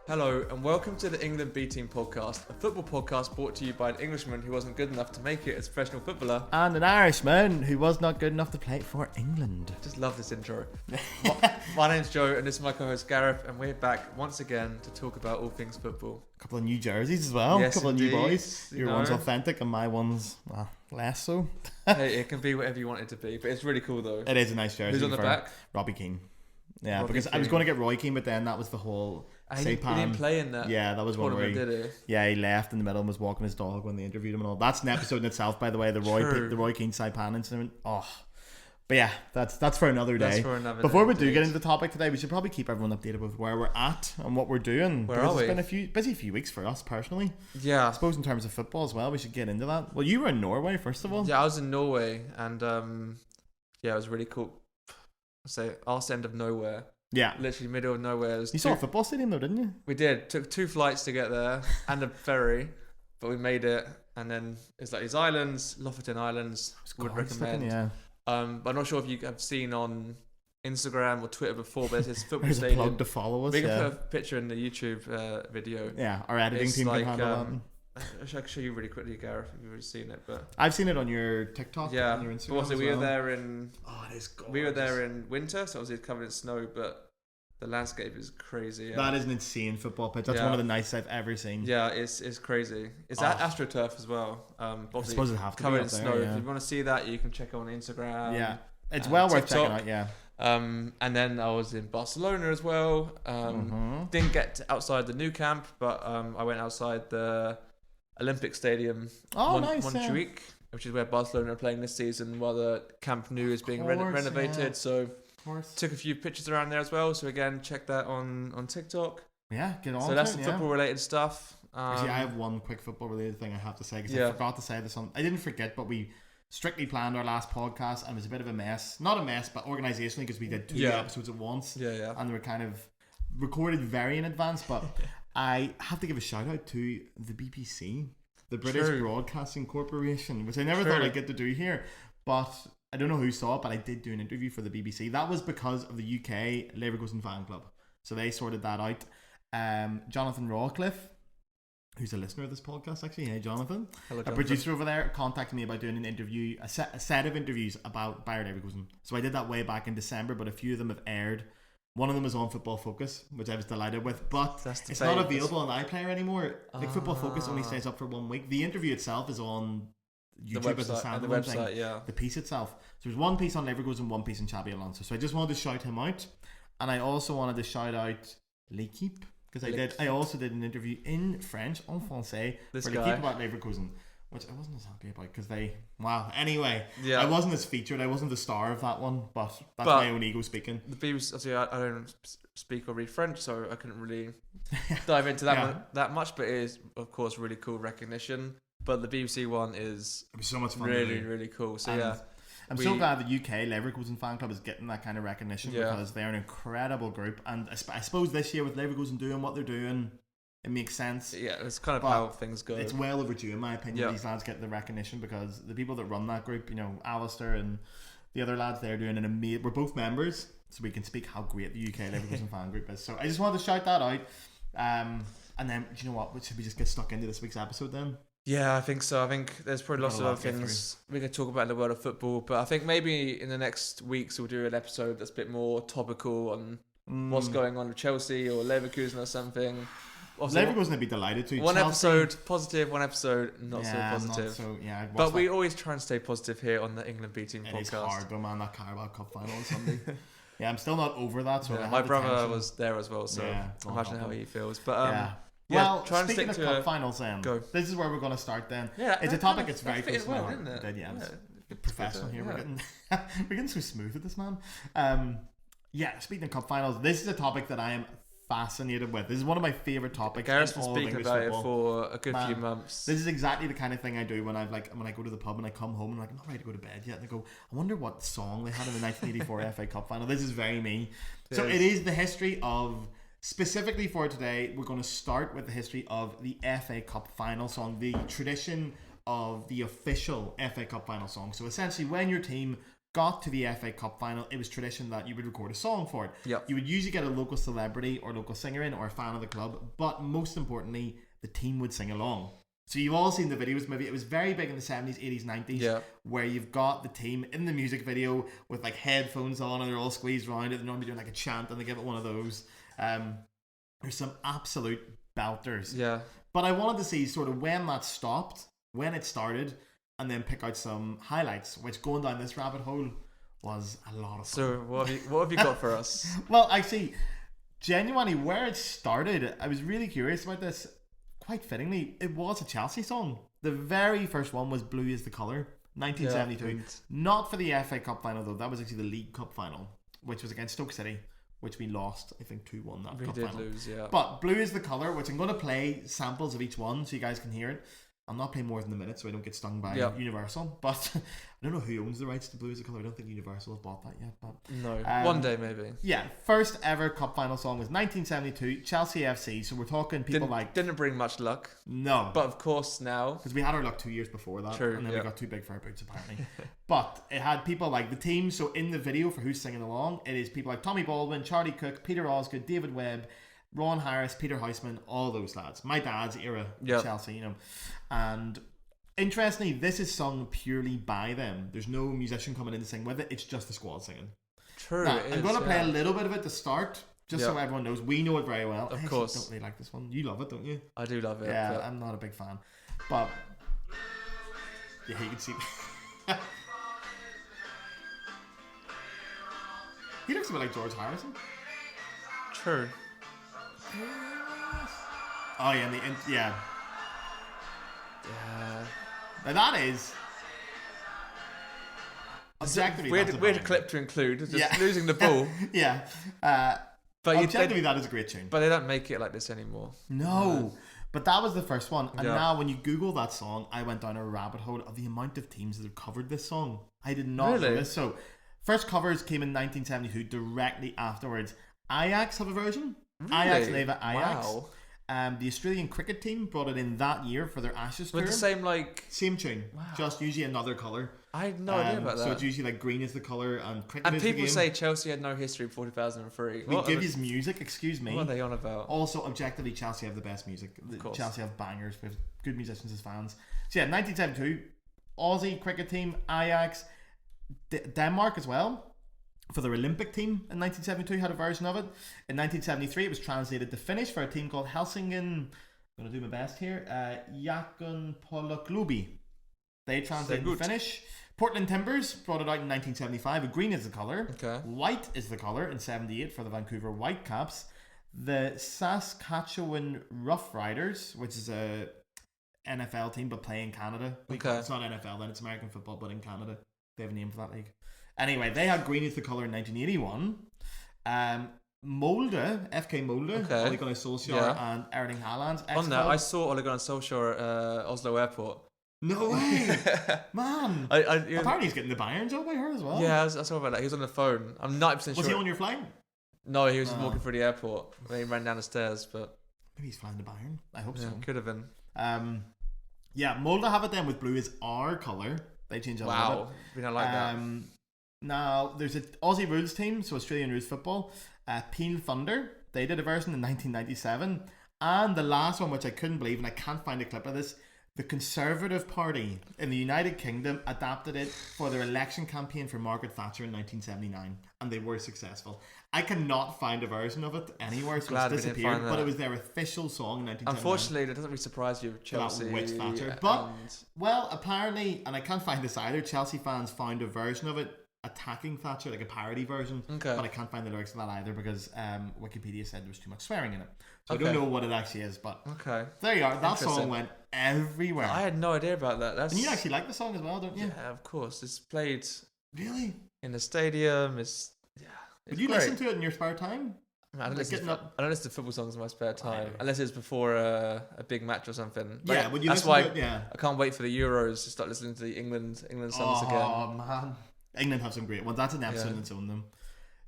Hello and welcome to the England B Team podcast, a football podcast brought to you by an Englishman who wasn't good enough to make it as a professional footballer. And an Irishman who was not good enough to play for England. I just love this intro. my name's Joe and this is my co-host Gareth, and we're back once again to talk about all things football. A couple of new jerseys as well, Yes, a couple indeed. of new boys. Your one's authentic and my one's, well, less so. Hey, it can be whatever you want it to be, but it's really cool though. It is a nice jersey. Who's on the back? Robbie Keane. Yeah, Robbie because I was Keane. going to get Roy Keane, but then that was the whole He didn't play in that. Yeah, that was one where did he? Yeah, he left in the middle and was walking his dog when they interviewed him and all. That's an episode in itself, by the way. The Roy Keane Saipan incident. Oh, but yeah, that's for another day. That's for another Before day, we do indeed. get into the topic today, we should probably keep everyone updated with where we're at and what we're doing. Where because are we? It's been a busy few weeks for us personally. Yeah. I suppose in terms of football as well, we should get into that. Well, you were in Norway first of all. Yeah, I was in Norway and yeah, it was really cool. I'd say arse end of nowhere. Yeah. Literally middle of nowhere. You saw a football stadium though, didn't you? We did. Took 2 flights to get there and a ferry, but we made it. And then it's like these islands, Lofoten Islands. Would recommend. Yeah. But I'm not sure if you have seen on Instagram or Twitter before, but it's this football There's a stadium. plug to follow us. We can Yeah. put a picture in the YouTube video. Yeah, our editing It's team like, can handle that. I can show you really quickly, Gareth, if you've already seen it. But I've seen it on your TikTok. yeah, On your Instagram. but also as we were well. there in Oh, it is gorgeous. we were there in winter, so obviously it's covered in snow, but the landscape is crazy. Yeah. That is an insane football pitch. That's Yeah. one of the nicest I've ever seen. Yeah, it's crazy. It's Oh. AstroTurf as well. I Obviously suppose it have to be covered up in there, snow. yeah. If you want to see that, you can check it on Instagram. Yeah, it's well worth checking TikTok. out. Yeah. And then I was in Barcelona as well. Didn't get outside the new camp, but I went outside the Olympic Stadium, Nice. Montjuic, which is where Barcelona are playing this season, while the Camp Nou is being course, renovated. yeah. So Of course. took a few pictures around there as well. So again, check that on TikTok. Yeah, get on. So that's to the it, yeah. football related stuff. Actually, I have one quick football related thing I have to say because Yeah. I forgot to say this on. I didn't forget, but we strictly planned our last podcast and it was a bit of a mess. Not a mess, but organisationally because we did 2 Yeah. episodes at once. Yeah. And they were kind of recorded very in advance. But I have to give a shout out to the BBC, the British True. Broadcasting Corporation, which I never True. thought I'd get to do here. But I don't know who saw it, but I did do an interview for the BBC. That was because of the UK Leverkusen fan club. So they sorted that out. Jonathan Rawcliffe, who's a listener of this podcast actually. Hey Jonathan. Hello, A Jonathan. producer over there contacted me about doing an interview, a set of interviews about Bayer Leverkusen. So I did that way back in December, but a few of them have aired. One of them was on Football Focus, which I was delighted with, but That's the it's not favourite. available on iPlayer anymore. Like Football Focus only stays up for 1 week. The interview itself is on The YouTube as a website, standalone thing. yeah. The piece itself. So there's one piece on Leverkusen, one piece on Xabi Alonso. So I just wanted to shout him out, and I also wanted to shout out L'Equipe because I also did an interview in French, en français, This for guy. L'Equipe about Leverkusen, which I wasn't as happy about because anyway, Yeah. I wasn't as featured. I wasn't the star of that one, but that's But- my own ego speaking. The BBC, obviously, I don't speak or read French, so I couldn't really dive into that Yeah. that much. But it is, of course, really cool recognition. But the BBC one is It was so much fun. to really, do. really cool. So And yeah, I'm so glad the UK Leverkusen fan club is getting that kind of recognition Yeah. because they're an incredible group, and I suppose this year with Leverkusen doing what they're doing, it makes sense. yeah, it's kind of But how things go. It's well overdue, in my opinion. Yeah. These lads get the recognition because the people that run that group, Alistair and the other lads, they're doing an amazing. We're both members, so we can speak how great the UK Leverkusen fan group is. So I just wanted to shout that out. And then, do you know what? Should we just get stuck into this week's episode then? Yeah, I think so. I think there's probably We've lots got a of lot other to get things we could talk about in the world of football. But I think maybe in the next weeks we'll do an episode that's a bit more topical on what's going on with Chelsea or Leverkusen or something. Also, Leverkusen would be delighted to. one Chelsea- episode positive, one episode not so Yeah, positive. Not so, yeah, I'd watch But we that. always try and stay positive here on the England B Team It is podcast. hard though, man. That Carabao Cup final on Sunday. Yeah, I'm still not over that. So I Yeah, have my the brother tension. was there as well, so Yeah. imagine Oh, how well. he feels. But Yeah. yeah, Well, try and speaking stick of to cup finals, then go. this is where we're going to start. Then Yeah, it's a that topic kind that's of- very that fitted close to well, my didn't heart. it? Yeah, it's Yeah. professional here. Yeah. We're getting so smooth with this, man. Yeah, speaking of cup finals, this is a topic that I am fascinated with. This is one of my favorite topics. Gareth's in been all of speaking English about football. it for a good few Man, months. This is exactly the kind of thing I do when I go to the pub and I come home and I'm not ready to go to bed yet. And I go, I wonder what song they had in the 1984 FA Cup final. This is very me. So it is the history of, specifically for today, we're going to start with the history of the FA Cup final song, the tradition of the official FA Cup final song. So essentially when your team got to the FA Cup final, it was tradition that you would record a song for it. Yep. You would usually get a local celebrity or local singer in or a fan of the club, but most importantly, the team would sing along. So you've all seen the videos. Maybe it was very big in the 70s, 80s, 90s, where you've got the team in the music video with like headphones on and they're all squeezed around it. They're normally doing like a chant and they give it one of those. There's some absolute belters. Yeah. But I wanted to see sort of when that stopped, when it started, and then pick out some highlights, which going down this rabbit hole was a lot of fun. So what have you got for us? Well, actually, genuinely, where it started, I was really curious about this. Quite fittingly, it was a Chelsea song. The very first one was Blue is the Colour, 1972. Yeah, Not for the FA Cup final, though. That was actually the League Cup final, which was against Stoke City, which we lost, I think, 2-1 that cup final. We did lose, yeah. But Blue is the Colour, which I'm going to play samples of each one so you guys can hear it. I'm not playing more than a minute so I don't get stung by Universal. But I don't know who owns the rights to Blue is the Colour. I don't think Universal have bought that yet. But no, one day maybe. Yeah, first ever cup final song was 1972, Chelsea FC. So we're talking people didn't bring much luck. No. But of course now. Because we had our luck 2 years before that. True, and then we got too big for our boots apparently. But it had people like the team. So in the video for who's singing along, it is people like Tommy Baldwin, Charlie Cook, Peter Osgood, David Webb, Ron Harris, Peter Houseman, all those lads. My dad's era of Chelsea, you know. And interestingly, this is sung purely by them. There's no musician coming in to sing with it. It's just the squad singing. True. Now, I'm going to play a little bit of it to start, just so everyone knows. We know it very well. Of I course. don't really like this one. You love it, don't you? I do love it. Yeah, but I'm not a big fan. But yeah, you can see. He looks a bit like George Harrison. True. Oh yeah, yeah. Yeah. Now that is objectively weird clip to include. Just losing the ball. Yeah. But objectively, that is a great tune. But they don't make it like this anymore. No. But that was the first one. And now when you Google that song, I went down a rabbit hole of the amount of teams that have covered this song. I did not know this. So first covers came in 1972. Directly afterwards, Ajax have a version. Really? Ajax Leva Ajax. Wow. The Australian cricket team brought it in that year for their Ashes tour. With the same tune. Wow. Just usually another colour. I had no idea about that. So it's usually like green is the colour and cricket is the game. And people say Chelsea had no history before 2003. We give you music, excuse me. What are they on about? Also, objectively, Chelsea have the best music. Chelsea have bangers with good musicians as fans. So yeah, 1972, Aussie cricket team, Ajax, Denmark as well. For their Olympic team in 1972 had a version of it. In 1973 it was translated to Finnish for a team called Helsingin. I'm going to do my best here. Jääkiekko-klubi. They translated to Finnish. Portland Timbers brought it out in 1975. Green is the colour. Okay. White is the colour in 78 for the Vancouver Whitecaps. The Saskatchewan Rough Riders, which is a NFL team but play in Canada. Okay. It's not NFL then, it's American football but in Canada. They have a name for that league. Anyway, they had green as the colour in 1981. Molde, FK Molde, Ole Gunnar Solskjaer and Erling Haaland's ex-club. On that, I saw Ole Gunnar Solskjaer at Oslo Airport. No way! Man! Apparently he's getting the Bayern job, I heard as well. Yeah, I saw about that. He was on the phone. I'm 90% sure. Was he on your flight? No, he was just walking through the airport. He ran down the stairs, but... Maybe he's flying to Bayern. I hope so. Could have been. Yeah, Molde have it then with blue as our colour. They change it a little bit. We don't like that. Now, there's an Aussie rules team, so Australian rules football. Peel Thunder, they did a version in 1997. And the last one, which I couldn't believe, and I can't find a clip of this, the Conservative Party in the United Kingdom adapted it for their election campaign for Margaret Thatcher in 1979. And they were successful. I cannot find a version of it anywhere, so it's disappeared. But it was their official song in 1979. Unfortunately, that doesn't really surprise you, Chelsea. That witch Thatcher. But, well, apparently, and I can't find this either, Chelsea fans found a version of it attacking Thatcher, like a parody version, but I can't find the lyrics of that either because Wikipedia said there was too much swearing in it, so I don't know what it actually is, but there you are. That song went everywhere. I had no idea about that. And you actually like the song as well, don't you? Yeah, of course. It's played really in the stadium. It's Would you listen to it in your spare time? I don't listen to football songs in my spare time unless it's before a big match or something. Yeah, would you listen to it? Yeah. I can't wait for the Euros to start listening to the England songs again. Oh man, England have some great ones. That's an episode in its own them.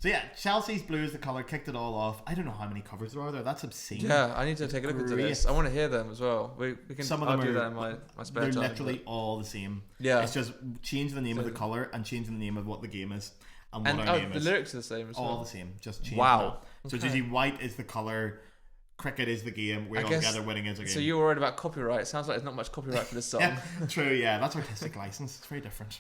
So yeah, Chelsea's blue is the colour, kicked it all off. I don't know how many covers there are there. That's obscene. Yeah, I need to take a look into this. I want to hear them as well. We can. Some of I'll them do are, that in my spare they're time. They're literally all the same. Yeah. It's just changing the name of the colour and changing the name of what the game is and what our name the is. lyrics are the same as well. All the same. Just change. Wow. So it's usually white is the colour, cricket is the game, we're all together winning is a game. So you're worried about copyright. It sounds like there's not much copyright for this song. Yeah, true, yeah. That's artistic license. It's very different.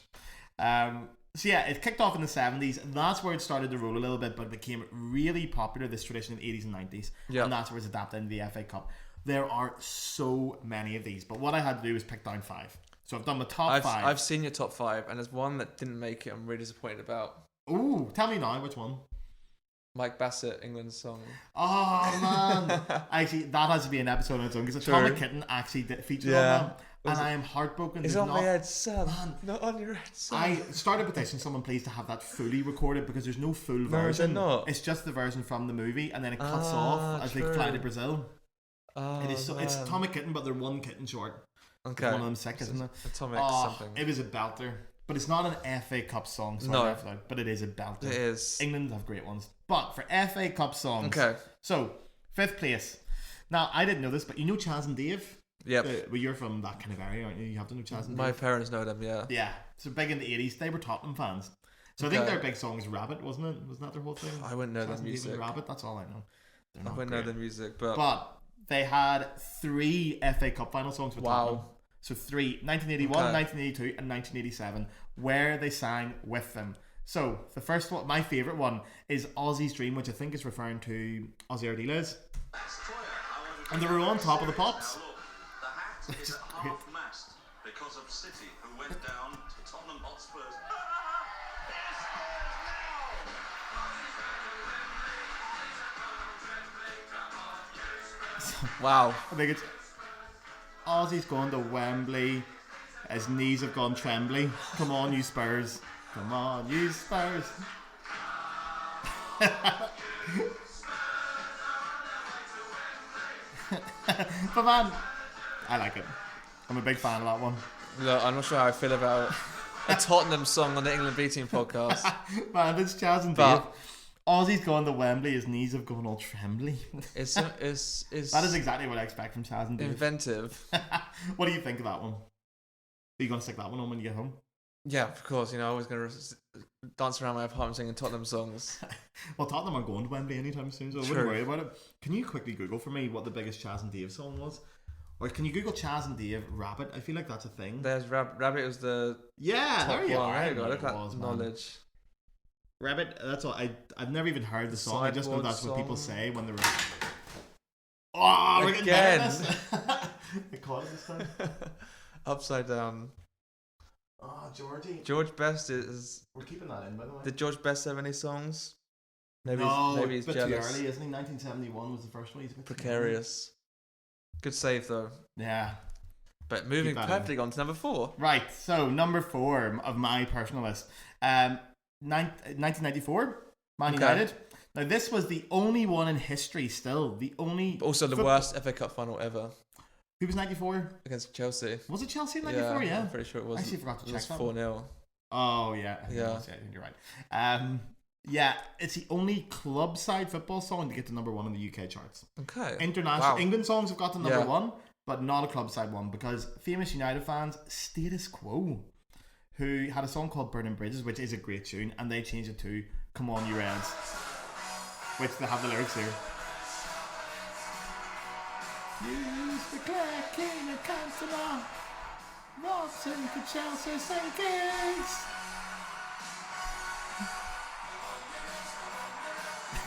So yeah, it kicked off in the 70s. That's where it started to roll a little bit, but it became really popular, this tradition in the 80s and 90s. Yeah. And that's where it's adapted into the FA Cup. There are so many of these, but what I had to do was pick down 5. So I've done the top 5. I've seen your top 5, and there's one that didn't make it I'm really disappointed about. Ooh, tell me now, which one? Mike Bassett, England's song. Oh, man. Actually, that has to be an episode on its own, because Atomic Kitten actually featured on that. And I am heartbroken. It's on my head, son. Man, not on your head, son. I started a petition, someone please to have that fully recorded because there's no full version. No, not. It's just the version from the movie and then it cuts off as they fly to Brazil. It is so, it's Atomic Kitten, but they're one kitten short. Okay. One of them sick, isn't it? Atomic something. It was a belter. But it's not an FA Cup song, but it is a belter. It is. England have great ones. But for FA Cup songs. Okay. So, 5th place. Now, I didn't know this, but you know Chaz and Dave? Yep. Well, you're from that kind of area, aren't you? You have to know Chaz and Dave. My parents know them, yeah. Yeah. So big in the 80s. They were Tottenham fans. So I think their big song is Rabbit, wasn't it? Wasn't that their whole thing? I wouldn't know Chaz their music. Rabbit, that's all I know. I wouldn't know their music, but they had 3 FA Cup final songs with Tottenham. So 3, 1981, 1982 and 1987, where they sang with them. So the first one, my favourite one, is Ozzy's Dream, which I think is referring to Ozzy Ardiles. And they were on Top of the Pops. The hat is half-mast because of City, who went down to Tottenham Hotspurs. Wow. I think it's Ozzy's going to Wembley. His knees have gone trembly. Come on, you Spurs. Come on, you Spurs. But man, I like it. I'm a big fan of that one. Look, I'm not sure how I feel about a Tottenham song on the England B Team podcast. Man, it's Chaz and Dave. Ozzy's gone to Wembley, his knees have gone all trembly. It's that is exactly what I expect from Chaz and Dave. Inventive. What do you think of that one? Are you going to stick that one on when you get home? Yeah, of course. You know, I was going to dance around my apartment singing Tottenham songs. Well, Tottenham aren't going to Wembley anytime soon, so I wouldn't worry about it. Can you quickly Google for me what the biggest Chaz and Dave song was? Or can you Google Chaz and Dave Rabbit? I feel like that's a thing. There's Rabbit was the top there you one. There you go. Look at that knowledge. Rabbit, that's all. I've never even heard the song. I just know that's what people say when they're. Oh, we're getting better at this. I caught it this time. Upside down. Oh, Georgie. George Best is. We're keeping that in, by the way. Did George Best have any songs? Maybe he's but jealous. Too early, isn't he? 1971 was the first one. He's a bit Precarious. Good save though. Yeah. But moving perfectly on to number 4. Right. So number 4 of my personal list. 1994, Man United. Now this was the only one in history still. The only... Also the worst FA Cup final ever. Who was 94? Against Chelsea. Was it Chelsea in 94? Yeah. I'm pretty sure it was. I actually forgot to check that. 4-0. Oh, yeah. Yeah, you're right. Yeah, it's the only club side football song to get to number 1 in the UK charts. Okay. International England songs have got to number 1, but not a club side one, because famous United fans, Status Quo, who had a song called Burning Bridges, which is a great tune, and they changed it to Come On You Reds, which they have the lyrics here. Use the Clark King and Cantona, Watson for Chelsea, St. Gigs.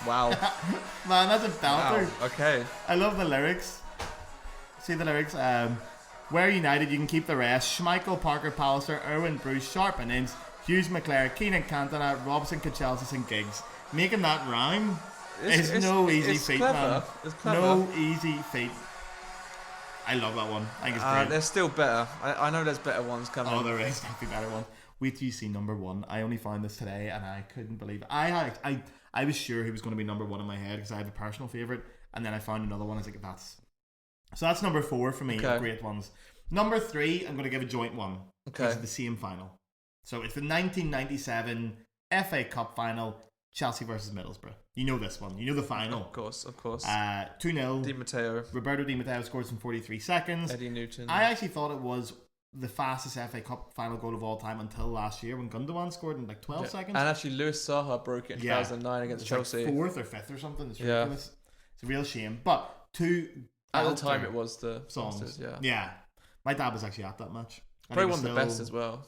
Wow. Man, that's a belter. Wow. Okay. I love the lyrics. See the lyrics? We're United, you can keep the rest. Schmeichel, Parker, Pallister, Irwin, Bruce, Sharp and Ince, Hughes, McClare, Keenan, Cantona, Robson, Kachelsis and Giggs. Making that rhyme is no easy feat, man. No easy feat. I love that one. I think it's great. There's still better. I know there's better ones coming. Oh, there is definitely better ones. Wait till you see number 1. I only found this today and I couldn't believe it. I was sure he was going to be number 1 in my head because I have a personal favourite, and then I found another one. I was like, so that's number 4 for me. Okay. Great ones. Number 3, I'm going to give a joint one. Okay. It's the same final. So it's the 1997 FA Cup final. Chelsea versus Middlesbrough. You know this one. You know the final. Of course. 2-0. Di Matteo. Roberto Di Matteo scores in 43 seconds. Eddie Newton. I actually thought it was the fastest FA Cup final goal of all time until last year when Gundogan scored in like 12 seconds. And actually, Luis Saha broke it in 2009 against Chelsea. Like 4th or 5th or something. It's ridiculous. It's a real shame. But two at the time, it was the songs. Fastest, yeah. My dad was actually at that match. Probably one of the best as well.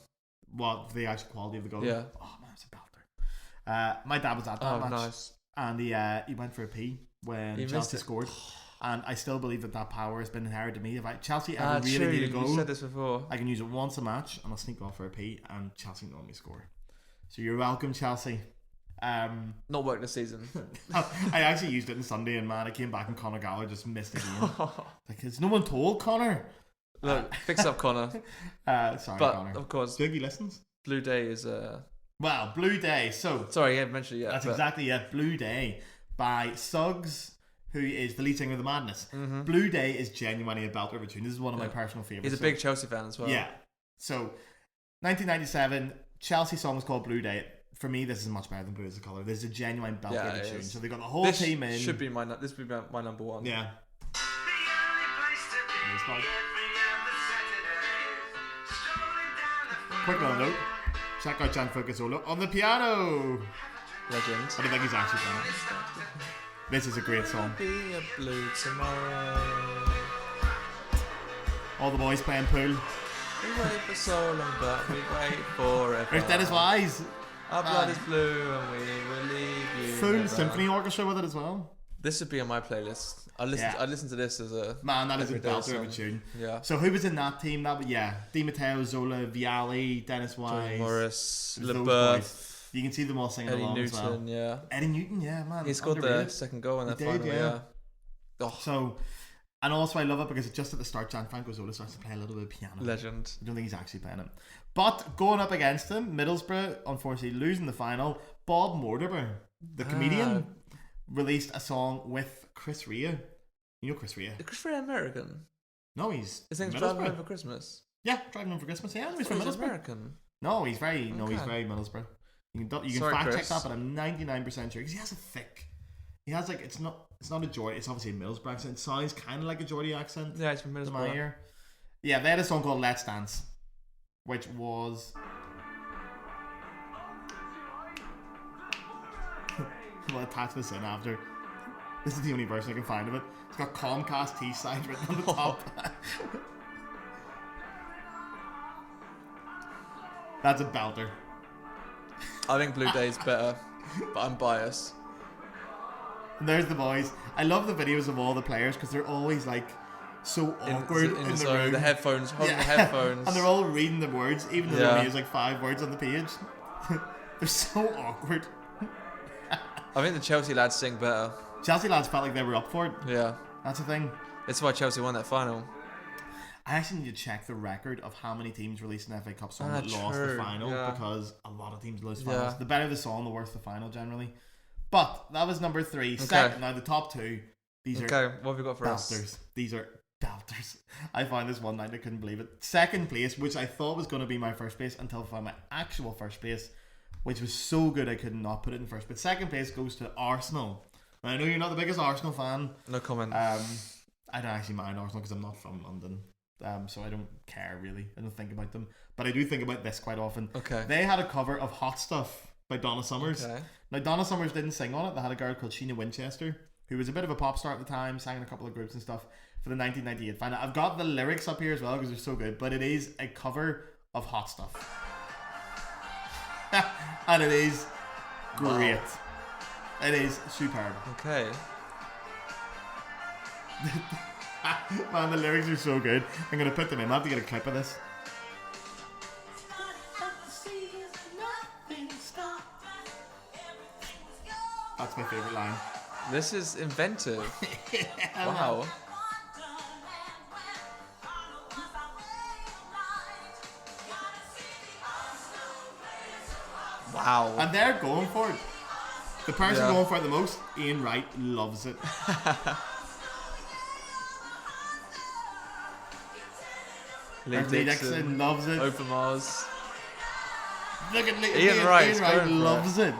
What, the actual quality of the goal? Yeah. Oh man, it's a belter. My dad was at that match. Nice. And he went for a pee when Chelsea scored. And I still believe that power has been inherited to me. If Chelsea ever really need a goal, you said this before. I can use it once a match and I'll sneak off for a pee and Chelsea normally score. So you're welcome, Chelsea. Not worked this season. I actually used it on Sunday and man, I came back and Conor Gallagher just missed the game. Like, has no one told Conor? Look, fix up Conor. Sorry, but Conor. Of course, Dougie listens. Blue Day is well, Blue Day. So sorry, I haven't mentioned it yet. That's exactly it. Blue Day by Suggs, who is the lead singer of The Madness. Mm-hmm. Blue Day is genuinely a belter of a tune. This is one of my personal favourites. He's a big Chelsea fan as well. Yeah. So 1997, Chelsea song was called Blue Day. For me, this is much better than Blue as a Colour. This is a genuine belter of a tune. So they got the whole team in. This would be my number one. Yeah. Quick little note. Check out Gianfranco Zola on the piano. Legend. I don't think he's actually playing it. This is a great song. Be a blue tomorrow. All the boys playing pool. We wait for so long, but we wait forever. There's Dennis Wise. Our blood is blue and we will leave you. Full never. symphony orchestra with it as well. This would be on my playlist. I listen to this as a man. That is a belter song. of a tune. Yeah. So who was in that team? That was Di Matteo, Zola, Vialli, Dennis Wise, John Morris, those LeBeuf. boys. You can see them all singing Eddie along Newton, as well. yeah. Eddie Newton, yeah, man. He scored the second goal in that final. Yeah. Oh. So, and also I love it because just at the start, Gianfranco Zola starts to play a little bit of piano. Legend. I don't think he's actually playing it. But going up against him, Middlesbrough, unfortunately losing the final. Bob Mortimer, the comedian, released a song with Chris Rea. You know Chris Rea? Is Chris Rea American? No, he's His name's Driving Home for Christmas. Yeah, Driving Home for Christmas. Yeah, he's from Middlesbrough. American. No, he's very Middlesbrough. You can fact check that, but I'm 99% sure because he has a thick. He has like it's not a Geordie. It's obviously a Middlesbrough accent. It sounds kind of like a Geordie accent. Yeah, it's from Middlesbrough. My ear. Yeah, they had a song called Let's Dance, which was. We'll attach this in after. This is the only version I can find of it. It's got Comcast T-Side written on the top. That's a belter. I think Blue Day's better, but I'm biased. And there's the boys. I love the videos of all the players because they're always like so awkward in the room. The headphones, holding the headphones. And they're all reading the words, even though there only is like 5 words on the page. They're so awkward. I think the Chelsea lads sing better. Chelsea lads felt like they were up for it. Yeah. That's the thing. That's why Chelsea won that final. I actually need to check the record of how many teams released an FA Cup song that lost the final because a lot of teams lose finals. The better the song, the worse the final generally. But that was number 3. Okay. Second, now the top 2. These are what have you got for belters. us? These are belters. I found this one night, I couldn't believe it. Second place, which I thought was going to be my first place until I found my actual first place, which was so good I could not put it in first. But second place goes to Arsenal. Now, I know you're not the biggest Arsenal fan. No comment. I don't actually mind Arsenal because I'm not from London. So I don't care really. I don't think about them. But I do think about this quite often. Okay. They had a cover of Hot Stuff by Donna Summers. Okay. Now Donna Summers didn't sing on it. They had a girl called Sheena Winchester, who was a bit of a pop star at the time, sang in a couple of groups and stuff for the 1998 final. I've got the lyrics up here as well because they're so good. But it is a cover of Hot Stuff. And it is great. Wow. It is superb. Okay. Man, the lyrics are so good. I'm going to put them in. I have to get a clip of this. That's my favourite line. This is inventive. Wow. Wow. And they're going for it. The person going for it the most, Ian Wright, loves it. Lee Dixon loves it. Overmars. Look at Ian Wright loves it.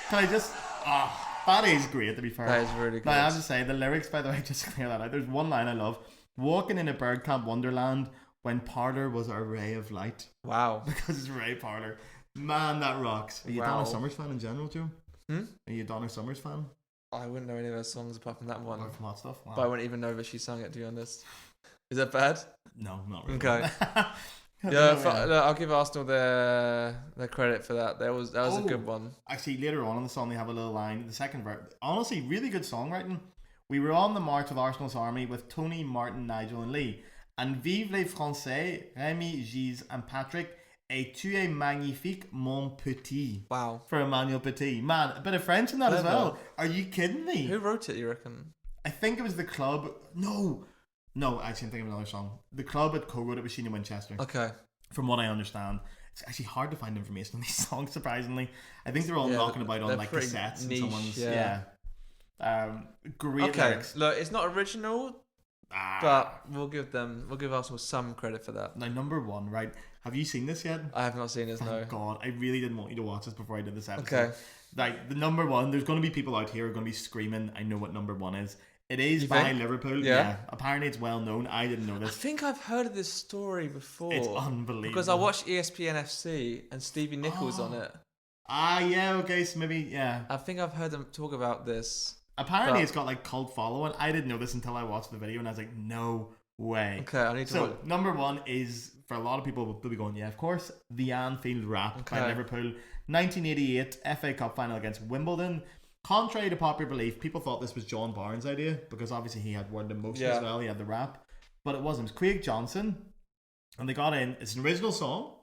Can I just... that is great, to be fair. That is really good. Now, I have to say, the lyrics, by the way, just to clear that out, there's one line I love. Walking in a bird camp wonderland when Parlour was our ray of light. Wow. Because it's Ray Parlour. Man, that rocks. Are you a Donna Summers fan in general, Joe? Are you a Donna Summers fan? I wouldn't know any of her songs apart from that one. Apart from Hot Stuff? Wow. But I wouldn't even know that she sang it, to be honest. Is that bad? No, not really. Okay. Yeah, I'll give Arsenal their credit for that. That was a good one. Actually, later on in the song, they have a little line. The second verse. Honestly, really good songwriting. We were on the march with Arsenal's army with Tony, Martin, Nigel, and Lee. And vive les Français, Rémi, Gilles, and Patrick. Et tu es magnifique, mon petit. Wow. For Emmanuel Petit. Man, a bit of French in that as well. Are you kidding me? Who wrote it, you reckon? I think it was the club. No, actually, I'm thinking of another song. The club at co-wrote it with Sheena Winchester. Okay. From what I understand. It's actually hard to find information on these songs, surprisingly. I think they're all knocking about on like cassettes niche, and someone's... Yeah. Great lyrics. Look, it's not original, but we'll give Arsenal some credit for that. Now, number one, right? Have you seen this yet? I have not seen this, no. Thank God. I really didn't want you to watch this before I did this episode. Okay. Like, the number one, there's going to be people out here who are going to be screaming, I know what number one is. It is by Liverpool. Yeah. Apparently it's well known. I didn't know this. I think I've heard of this story before. It's unbelievable. Because I watched ESPN FC and Stevie Nicks on it. Yeah, okay, so maybe, yeah. I think I've heard them talk about this. Apparently it's got like cult following. I didn't know this until I watched the video and I was like, no way. Okay, I need to watch. Number one is, for a lot of people, they'll be going, yeah, of course, the Anfield Rap by Liverpool. 1988 FA Cup final against Wimbledon. Contrary to popular belief, people thought this was John Barnes' idea because obviously he had word of motion as well. He had the rap, but it wasn't. It was Craig Johnson, and they got in. It's an original song.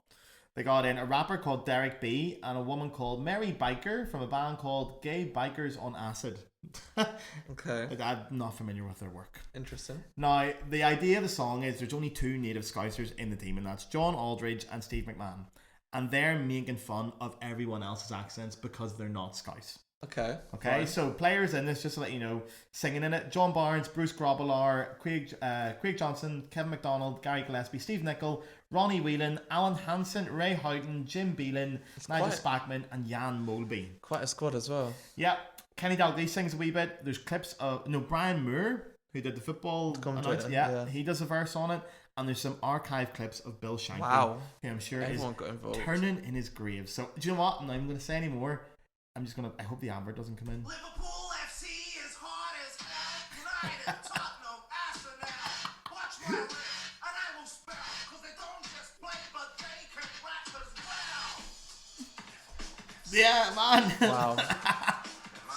They got in a rapper called Derek B and a woman called Mary Biker from a band called Gay Bikers on Acid. Okay, I'm not familiar with their work. Interesting. Now, the idea of the song is there's only two native Scousers in the team, and that's John Aldridge and Steve McMahon, and they're making fun of everyone else's accents because they're not Scouse. Okay, right. So players in this, just to let you know, singing in it: John Barnes, Bruce Grobbelaar, Craig Johnson, Kevin McDonald, Gary Gillespie, Steve Nicol, Ronnie Whelan, Alan Hansen, Ray Houghton, Jim Beelan, Nigel Spackman, and Jan Molby. Quite a squad as well. Yeah, Kenny Dalglish sings a wee bit. There's clips of Brian Moore, who did the football announce, he does a verse on it. And there's some archive clips of Bill Shankly. Wow. Who I'm sure everyone is got involved. Turning in his grave. So, do you know what? I'm not even going to say any more. I'm just going to... I hope the advert doesn't come in. Liverpool FC is hard as hell. United, Tottenham, Arsenal. Watch my lips and I will spell. Because they don't just play, but they can rap as well. Yeah, man. Wow. My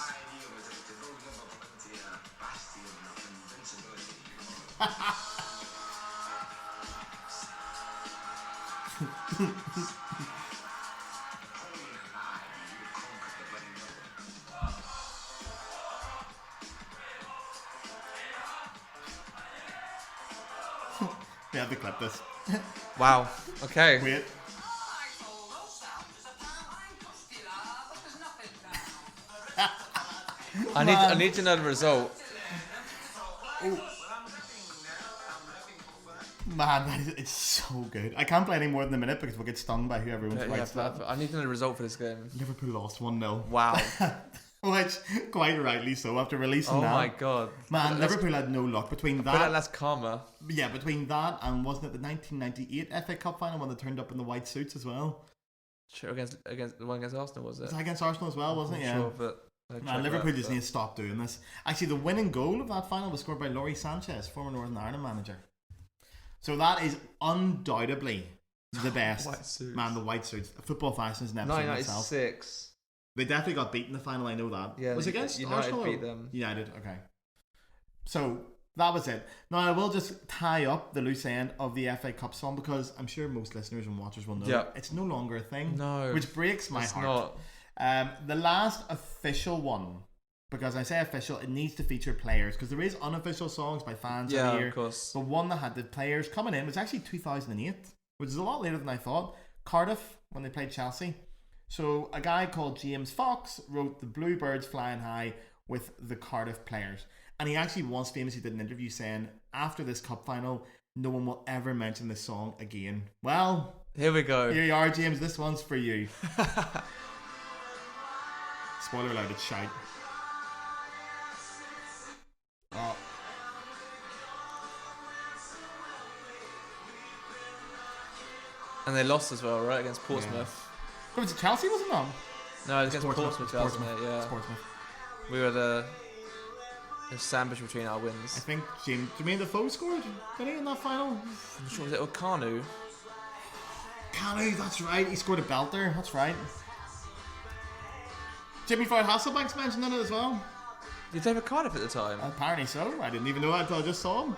idea was that the road give up plenty of bastion of invincibility. We have to clip this. Wow. Okay. Wait. I need to know the result. Man, it's so good. I can't play any more than a minute because we'll get stung by whoever wins right. I need to know the result for this game. Liverpool lost 1-0. Wow. Which, quite rightly so, after releasing that. Oh my god. Man, Liverpool had no luck. Between that... I feel like that's karma. Yeah, between that and wasn't it the 1998 FA Cup final when they turned up in the white suits as well? Sure, against the one against Arsenal, was it? Was that against Arsenal as well, wasn't it? Yeah. Sure, but... Man, Liverpool just need to stop doing this. Actually, the winning goal of that final was scored by Laurie Sanchez, former Northern Ireland manager. So that is undoubtedly the best. White suits. Man, the white suits. Football fashion is never seen itself. 1996. They definitely got beaten in the final, I know that. Yeah, was it against United Arsenal? beat them. United, okay. So that was it. Now I will just tie up the loose end of the FA Cup song because I'm sure most listeners and watchers will know it's no longer a thing. No. Which breaks my heart. Not. The last official one, because I say official, it needs to feature players because there is unofficial songs by fans every year. Of course. But one that had the players coming in was actually 2008, which is a lot later than I thought. Cardiff, when they played Chelsea. So a guy called James Fox wrote The Bluebirds Flying High with the Cardiff players. And he actually once famously did an interview saying, after this cup final, no one will ever mention this song again. Well, here we go. Here you are, James. This one's for you. Spoiler alert, it's shite. Oh. And they lost as well, right, against Portsmouth. Oh, was it Chelsea, wasn't it? No, against Portsmouth, wasn't it? Yeah. Portsmouth. We were the sandwich between our wins. I think Jermaine Defoe scored, did he, in that final? I'm sure was it Okanu? Canu, that's right. He scored a belter. That's right. Jimmy Floyd Hasselbank's mentioned in it as well. Did David Cardiff at the time? Apparently so. I didn't even know that until I just saw him.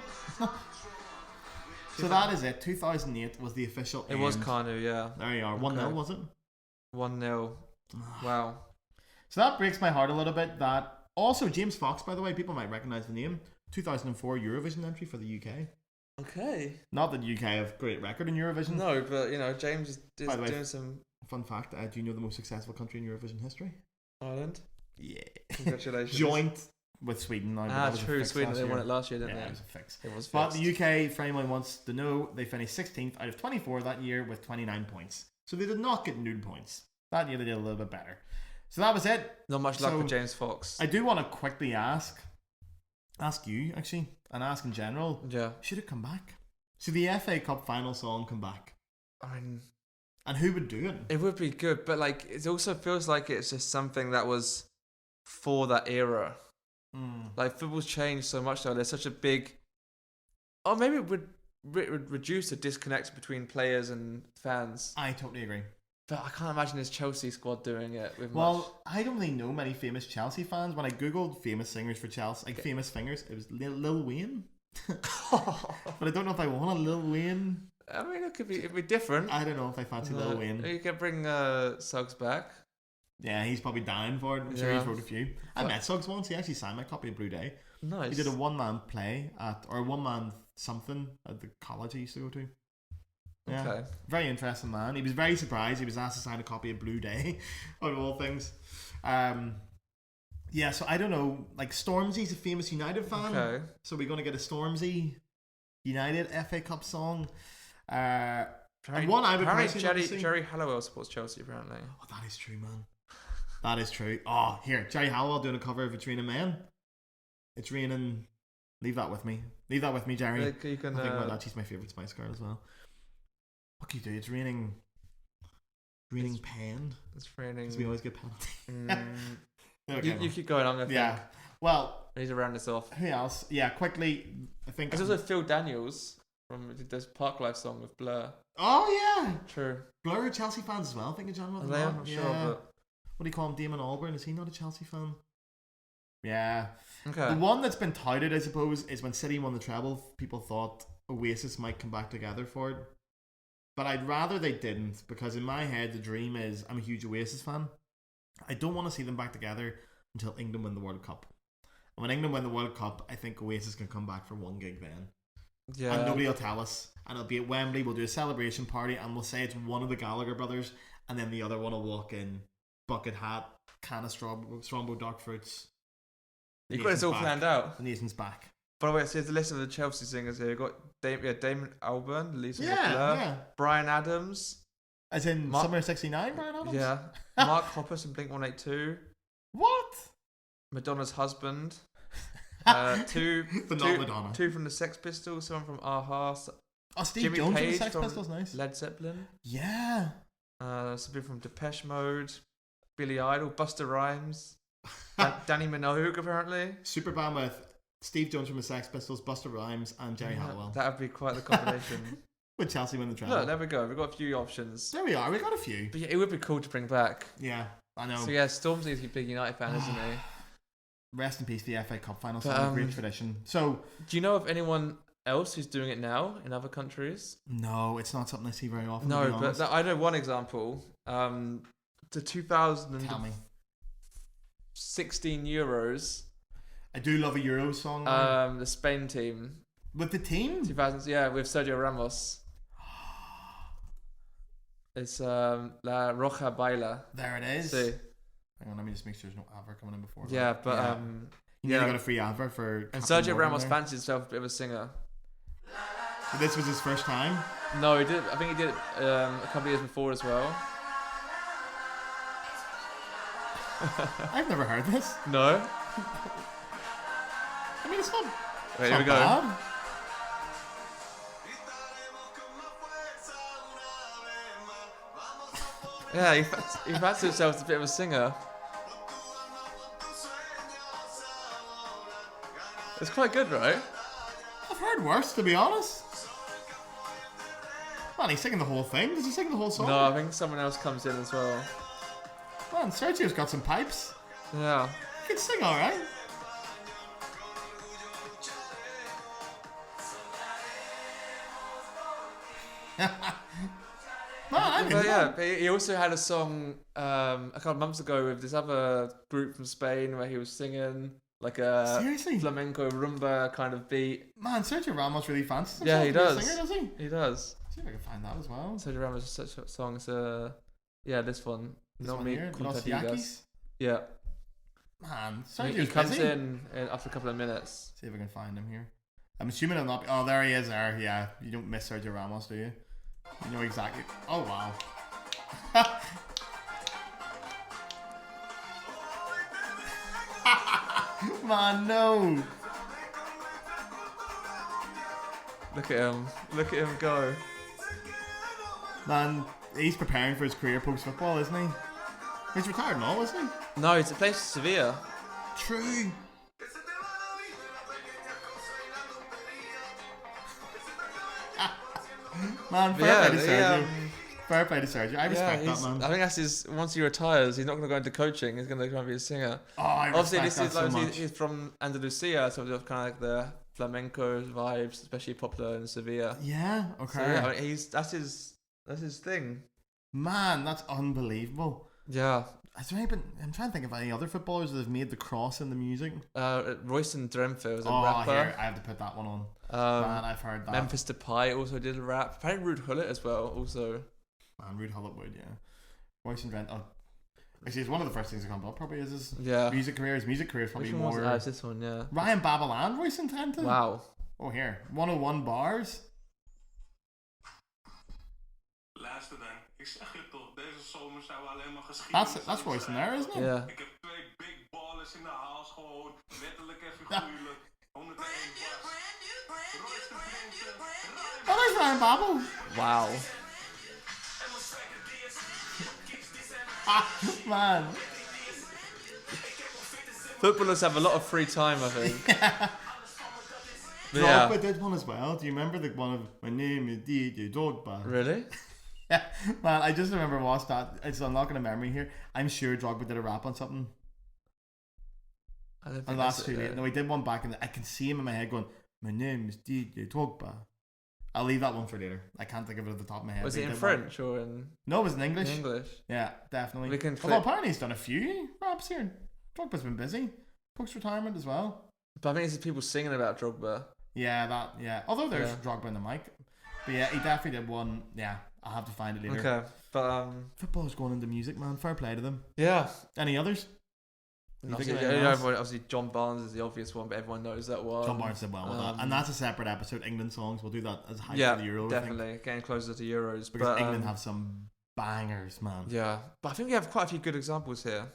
So that is it. 2008 was the official It end. was Kanu, yeah. There you are. 1-0, was it? 1-0. Wow. So that breaks my heart a little bit. That also James Fox, by the way, people might recognise the name. 2004 Eurovision entry for the UK. Okay. Not that the UK have a great record in Eurovision. No, but James is By the way, doing some. Fun fact: do you know the most successful country in Eurovision history? Ireland. Yeah. Congratulations. Joint with Sweden now. That was True. a fix Sweden, last they year. won it last year, didn't Yeah, they? it was a fix. It was But fixed. the UK, for anyone who wants to know, they finished 16th out of 24 that year with 29 points. So they did not get nude points. That year they did a little bit better. So that was it. Not much luck So, with James Fox. I do want to quickly ask you actually, and ask in general, Yeah. should it come back? Should the FA Cup final song come back? I mean, And who would do it? it would be good, but it also feels like it's just something that was for that era. Football's changed so much now. There's such a big. Or maybe it would reduce the disconnect between players and fans. I totally agree. But I can't imagine this Chelsea squad doing it with much. Well, I don't really know many famous Chelsea fans. When I googled famous singers for Chelsea, like famous singers, it was Lil Wayne. But I don't know if I want a Lil Wayne. I mean, it'd be different. I don't know if I fancy Lil Wayne. You could bring Suggs back. Yeah, he's probably dying for it. I'm sure he's wrote a few. I met Suggs once. He actually signed my copy of Blue Day. Nice. He did a one-man play or a one-man something at the college I used to go to. Yeah. Okay. Very interesting man. He was very surprised. He was asked to sign a copy of Blue Day, out of all things. Yeah, so I don't know. Like Stormzy's a famous United fan. Okay. So we're going to get a Stormzy United FA Cup song. And one I would personally love to see. Jerry Halliwell supports Chelsea apparently. Oh, that is true, man. That is true. Oh, here, Jerry Halliwell doing a cover of It's Raining Men. It's raining. Leave that with me. Leave that with me, Jerry. You can, I think about that. She's my favourite Spice Girl as well. What can you do? It's raining. Raining pen. It's raining. Because we always get penalty. Okay, you keep going on. I think. Yeah. Well, I need to round this off. who else? Yeah, quickly. I think. There's also Phil Daniels from this Park Life song with Blur. Oh yeah. True. Blur are Chelsea fans as well. I think in general. Are they? I'm not sure, but What do you call him? Damon Albarn? Is he not a Chelsea fan? Yeah. okay. The one that's been touted, I suppose, is when City won the treble. People thought Oasis might come back together for it, but I'd rather they didn't, because in my head the dream is I'm a huge Oasis fan. I don't want to see them back together until England win the World Cup. And when England win the World Cup, I think Oasis can come back for one gig then. Yeah. And nobody will tell us. And it'll be at Wembley. We'll do a celebration party and we'll say it's one of the Gallagher brothers, and then the other one will walk in, bucket hat, can of Strombo dark fruits. You've got this all planned out. The nation's back. By the way, so here's the list of the Chelsea singers here. You've got Damon Albarn, the lead singer of Yeah, Blur, yeah. Brian Adams. As in Summer 69, Brian Adams? Yeah. Mark Hoppus from Blink-182. What? Madonna's husband. Two But not Madonna. Two from the Sex Pistols, someone from Aha. Oh, Steve Jimmy Jones from the Page Sex from Pistols, nice. Led Zeppelin. Yeah. Some people from Depeche Mode. Billy Idol, Busta Rhymes. Danny Minogue, apparently. Super band with Steve Jones from the Sex Pistols, Busta Rhymes, and Jerry Halliwell. That would be quite the combination. Would Chelsea win the treble? Look, there we go. We've got a few options. There we are. We got a few. But yeah, it would be cool to bring back. Yeah, I know. So yeah, Stormzy's a big United fan, isn't he? Rest in peace, the FA Cup final. But, Song, great tradition. So, do you know of anyone else who's doing it now in other countries? no, it's not something I see very often. No, to be honest. but I know one example. The 2016 Euros. I do love a Euro song. The Spain team. With the team? 2000s, yeah, with Sergio Ramos. It's La Roja Baila. There it is. See. Hang on, let me just make sure there's no advert coming in before. Yeah, but you nearly got a free advert for. And Captain Sergio Morgan Ramos there. fancied himself a bit of a singer. This was his first time. No, he did. I think he did it a couple of years before as well. I've never heard this. No. I mean, it's not. Wait, It's here we go. not bad. Yeah, he fancies himself as a bit of a singer. It's quite good, right? I've heard worse, to be honest. Man, he's singing the whole thing. Does he sing the whole song? No, I think someone else comes in as well. Man, Sergio's got some pipes. Yeah. He can sing alright. Man, I'm But into yeah, that. but he also had a song a couple of months ago with this other group from Spain where he was singing like a Seriously? flamenco rumba kind of beat. Man, Sergio Ramos really fancies Yeah, himself he to be a does. singer, does he? He does. See if I can find that as well. Sergio Ramos is such a song. It's yeah, this one. This Not one me. here, Los Contadigas. Yakis. Yeah. Man, He Sergio's comes busy. in after a couple of minutes. See if I can find him here. I'm assuming I'm not. Oh, there he is. There, yeah. You don't miss Sergio Ramos, do you? You know exactly. Oh wow. Man, no. Look at him. Look at him go. Man, he's preparing for his career post football, isn't he? He's retired and all, isn't he? No, it's a place in Sevilla. True. Man, fair Yeah, play to he, Sergio. Fair play to Sergio. I respect that, he's- man. I think that's his. Once he retires, he's not going to go into coaching. He's going to try and be a singer. Oh, I Obviously, respect this that is so like much. he's from Andalusia, so it's kind of like the flamenco vibes, especially popular in Sevilla. Yeah, okay. So yeah, I mean, that's his thing. Man, that's unbelievable. Yeah. I'm trying to think of any other footballers that have made the cross in the music. Royston Drenthe was a Oh, rapper. here, I have to put that one on. Man, I've heard that. Memphis Depay also did a rap. Apparently Rude Hullet as well. Also. Man, Rude Hullet would, yeah. Royce and Brent. Oh, actually, it's one of the first things that comes up. Probably is his music career. His music career is probably Which one more. was it? It's this one, yeah. Ryan Babylon, Royce and Trent. Wow. Oh, here, 101 bars. Luister dan, ik zeg je toch, deze zomer zijn we alleen maar geschiedenis. That's Royce in there, isn't it? Yeah. Ik heb 2 big ballers in de house gewoon, letterlijk en figuurlijk. 101 bars. Royce de Vrienden, Oh, there's Ryan Babel. Wow. Man. Footballers have a lot of free time, I think. But Drogba yeah. did one as well. Do you remember the one of my name is DJ Drogba? Really? Yeah, man, I just remember watched that. It's unlocking a memory here. I'm sure Drogba did a rap on something. I don't think And that's that's too late. No, he did one back in I can see him in my head going, my name is DJ Drogba. I'll leave that one for later. I can't think of it at the top of my head. Was but it he in did one. French or in No, it was in English. English? Yeah, definitely. We can Although clip. apparently he's done a few raps here. Drogba's been busy. Post-retirement as well. But I think it's people singing about Drogba. Yeah. Although there's Yeah. Drogba in the mic. But yeah, he definitely did one. Yeah, I'll have to find it later. Okay. But Football's going into music, man. Fair play to them. yeah. Any others? You think Obviously, of anyone else? obviously John Barnes is the obvious one, but everyone knows that one. John Barnes did well with that. And that's a separate episode. England songs. We'll do that as hype Yeah, for the Euro. I think. definitely. Getting closer to Euros. Because but, England have some bangers, man. Yeah. But I think we have quite a few good examples here.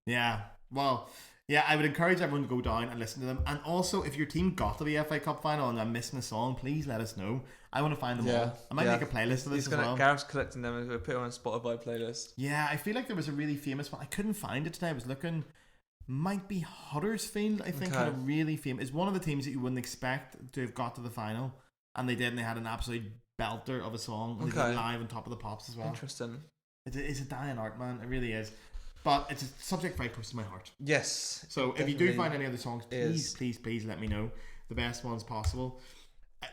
Yeah. Well, yeah, I would encourage everyone to go down and listen to them. And also, if your team got to the FA Cup final and I'm missing a song, please let us know. I want to find them all. I might make a playlist of this as well. Gareth's collecting them and we'll put it on a Spotify playlist. Yeah, I feel like there was a really famous one. I couldn't find it today. I was looking. Might be Huddersfield, I think, had a really famous. It's one of the teams that you wouldn't expect to have got to the final, and they did, and they had an absolute belter of a song. They did it live on Top of the Pops as well. Interesting. It's a dying art, man. It really is. But it's a subject very close to my heart. Yes. So if you do find any other songs, please let me know. The best ones possible.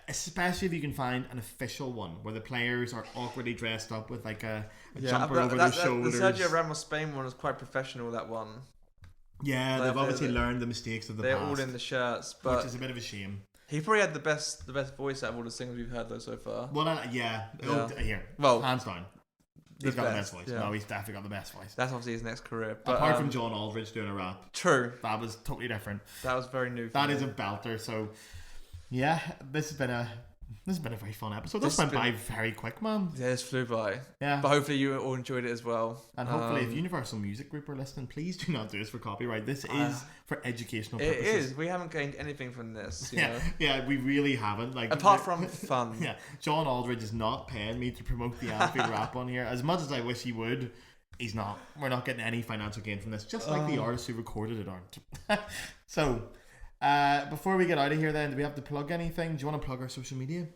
Especially if you can find an official one where the players are awkwardly dressed up with like a jumper over their shoulders. The Sergio Ramos Spain one was quite professional, that one. Yeah, they've obviously learned the mistakes of the past. They're all in the shirts, but which is a bit of a shame. He probably had the best voice out of all the singers we've heard though so far. Well, yeah. Here, well, hands down. He's got the best voice. Yeah. No, he's definitely got the best voice. That's obviously his next career. But, apart from John Aldridge doing a rap. True. That was totally different. That was very new. That is a belter. So, yeah, this has been a This has been a very fun episode. This went by very quick, man. Yeah, this flew by. Yeah. But hopefully you all enjoyed it as well. And hopefully if Universal Music Group are listening, please do not do this for copyright. This is for educational purposes. It is. We haven't gained anything from this. You know? Yeah, we really haven't. Like, apart from fun. Yeah, John Aldridge is not paying me to promote the Anfield Rap on here. As much as I wish he would, he's not. We're not getting any financial gain from this. Just like the artists who recorded it aren't. So, before we get out of here then, do we have to plug anything? Do you want to plug our social media?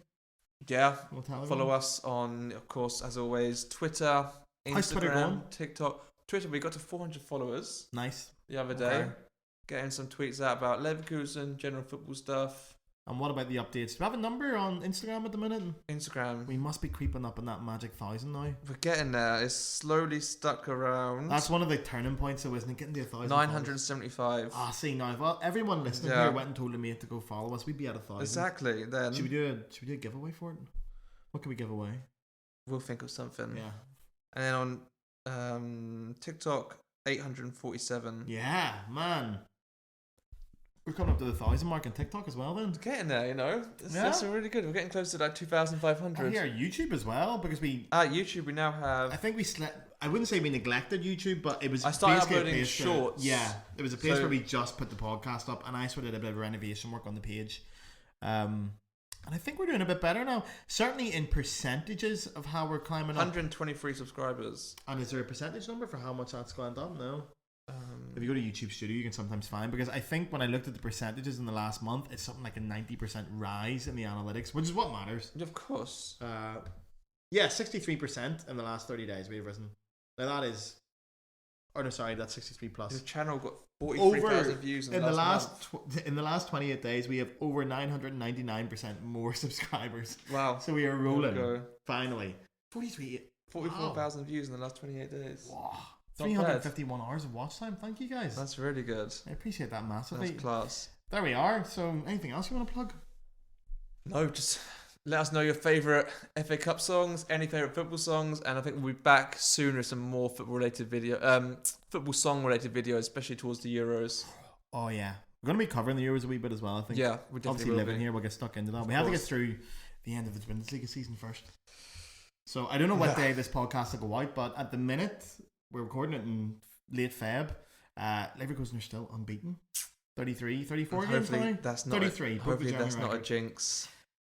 Yeah. We'll tell Follow everyone. us on, of course, as always, Twitter, How's Twitter Instagram, going? TikTok. Twitter, we got to 400 followers Nice. the other day. Okay. Getting some tweets out about Leverkusen, general football stuff. And what about the updates? Do we have a number on Instagram at the minute? Instagram. We must be creeping up on that magic 1,000 now. We're getting there. It's slowly stuck around. That's one of the turning points, though, isn't it? Getting to 1,000. 975. Ah, see now, well, everyone listening Yeah. here went and told a mate to go follow us. We'd be at 1,000. Exactly. Then Should we do a giveaway for it? What can we give away? we'll think of something. Yeah. And then on TikTok, 847. Yeah, man. We're coming up to the 1,000 mark on TikTok as well then. Getting there, you know. That's really good. We're getting close to like 2,500. Oh, yeah, YouTube as well, because YouTube, we now have. I think I wouldn't say we neglected YouTube, but it was I started basically a uploading place shorts. Yeah, it was a place So- where we just put the podcast up, and I sort of did a bit of renovation work on the page. And I think we're doing a bit better now. Certainly in percentages of how we're climbing up. 123 subscribers. And is there a percentage number for how much that's gone up? No. If you go to YouTube Studio, you can sometimes find, because I think when I looked at the percentages in the last month, it's something like a 90% rise in the analytics, which is what matters. Of course. Yeah, 63% in the last 30 days we've risen. Now that is, or no, sorry, that's 63 plus. Your channel got 43,000 views in the last in the last 28 days, we have over 999% more subscribers. Wow. So we are There we rolling. go. Finally, 44,000 views in the last 28 days. Wow. Not 351 hours of watch time. Thank you guys. That's really good. I appreciate that massively. That's class. There we are. So, anything else you want to plug? No, just let us know your favourite FA Cup songs, any favourite football songs, and I think we'll be back soon with some more football-related football song-related videos, especially towards the Euros. Oh yeah, we're going to be covering the Euros a wee bit as well. I think. Yeah, we definitely Obviously, will living be. here, we'll get stuck into that. We have to get through the end of the Bundesliga season first. So I don't know what day this podcast will go out, but at the minute we're recording it in late Feb. Leverkusen are still unbeaten. 33, 34 games Hopefully now. that's not 33. Hopefully that's not a record. jinx.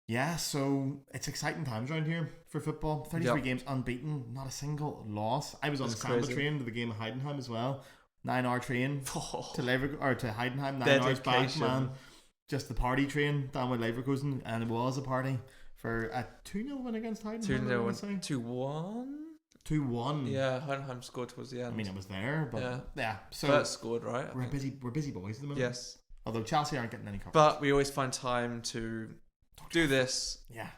Yeah, so it's exciting times around here for football. 33 games unbeaten, not a single loss. I was on That's the Samba crazy. train to the game of Heidenheim as well. 9-hour train to to Heidenheim. 9 Dedication. hours back, man. Just the party train down with Leverkusen, and it was a party for a 2-0 win against Heidenheim. 2-0, 2-1. 2-1. Yeah, Heidenheim scored towards the end. I mean, it was there, but yeah. So Bert scored, right? I we're think. busy boys at the moment. Yes, Although Chelsea aren't getting any coverage. but we always find time to do this, yeah.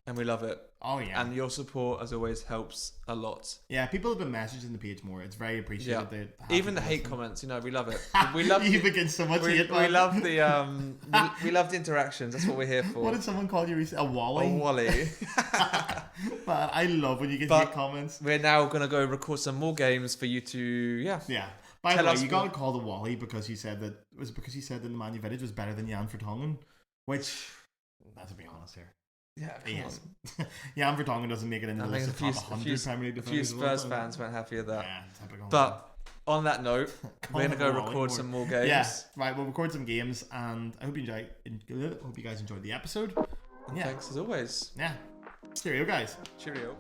and we love it. Oh yeah. And your support, as always, helps a lot. Yeah, people have been messaging the page more. It's very appreciated. Yeah. They Even the hate comments, you know, we love it. We love you begin so much hate. we love the we love the interactions. That's what we're here for. What did someone call you recently? A Wally? A Wally. Man, I love when you get But- hate comments. We're now gonna go record some more games for you to Yeah. By Tell the way, us you got what- called a Wally because you said that the Man U Village was better than Jan Vertonghen, which, let's be honest here, yeah. he Come is. on. Jan Vertonghen doesn't make it into I the think list a of few, top 100 Premier League a few defenders of all Spurs time. fans weren't happy with that. Yeah, typical. But on that note, we're gonna go Wally record more. some more games. Yeah, right. We'll record some games, and I hope you guys enjoyed the episode. And Yeah. thanks as always. Yeah. Cheerio, guys. Cheerio.